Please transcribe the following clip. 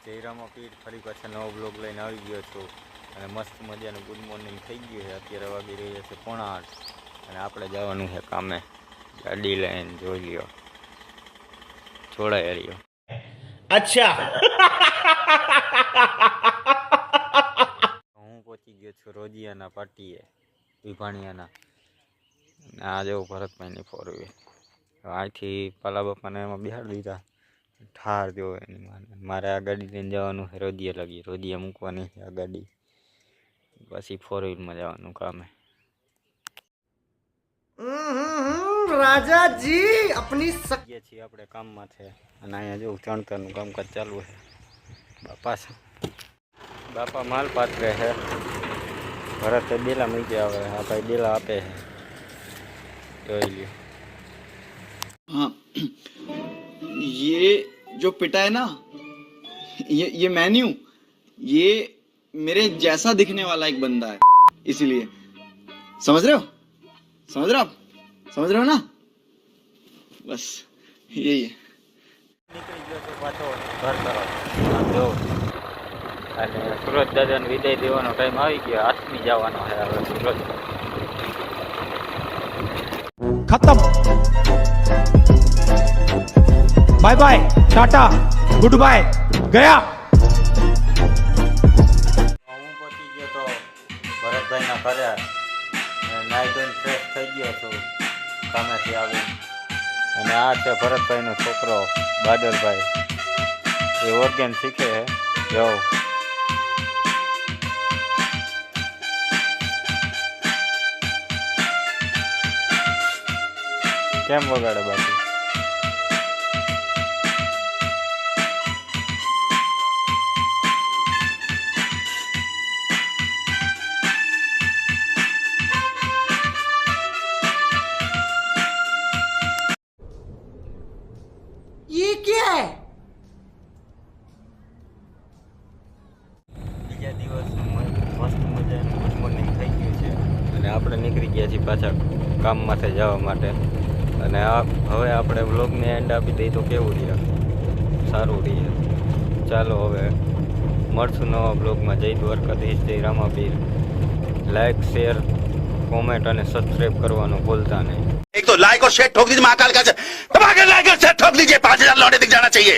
જયરામા પીર ફરી પાછા નવો બ્લોગ લઈને આવી ગયો છું અને મસ્ત મજાનું ગુડ મોર્નિંગ થઈ ગયું છે। અત્યારે વાગી રહ્યા છે 8:30 અને આપણે જવાનું છે કામે। ગાડી લઈને જોઈ લ્યો, જોડાઈ રહ્યો। अच्छा હું પહોંચી ગયો છું રોજિયાના પાટીએ, વિભાણિયાના। આ જો ભરતભાઈની 4 વ્હીલ અહીંથી પાલા બાપાને એમાં બિહાડી દીધા। ઠાર જો એની મારે આ ગાડી લઈને જવાનું છે રોજિયા લાગી, રોજિયા મૂકવાની છે આ ગાડી, પછી 4 વ્હીલમાં જવાનું કામે। राजा जी अपनी ગયા છીએ આપણે કામમાં છે અને અહીંયા જો ચણતરનું કામકાજ ચાલુ છે। બાપા માલ પાથરે છે, ભરત બેલા મૂકી આવે, આ ભાઈ બેલા આપે છે, જોઈ લ્યો। हाँ, ये जो पिटा है ना, ये मैं नहीं हूं, ये मेरे जैसा दिखने वाला एक बंदा है, इसीलिए समझ रहे हो, समझ रहे हो आप, समझ रहे हो ना, बस यही है। નીકળી ગયો છે પાછો ઘર તરફ। આમ જો અને સુરજ દાદાને વિદાય દેવાનો ટાઈમ આવી ગયો, આસમી જવાનો છે હવે સુરજ। खत्म, bye bye, tata, goodbye, गया। હું પહોંચી ગયો તો ભરતભાઈના ઘરે, નાઈ ધોઈને ફ્રેશ થઈ ગયો છું કામેથી આવી। અને આ છે ભરતભાઈનો છોકરો બાદલભાઈ, એ ઓર્ગેન શીખે છે, જો કેમ વગાડે બાકી। ये क्या है? બીજા દિવસ મસ્ત મજાનું ગુડ મોર્નિંગ થઈ ગયું છે અને આપણે નીકળી ગયા છીએ પાછા કામમાંથી જવા માટે। અને આ હવે આપણે વ્લોગને એન્ડ આપી દઈએ તો કેવું રહે, સારું રહે। ચાલો હવે મળશું નવા બ્લોગમાં। જય દ્વારકાધીશ, જય રામાપીર। લાઈક, શેર, કોમેન્ટ અને સબસ્ક્રાઈબ કરવાનું ભૂલતા નહીં। एक तो लाइक और शेयर ठोक दीजिए, महाकाल का धमाकेदार लाइक और शेयर ठोक दीजिए, 5000 लौटे दिख जाना चाहिए।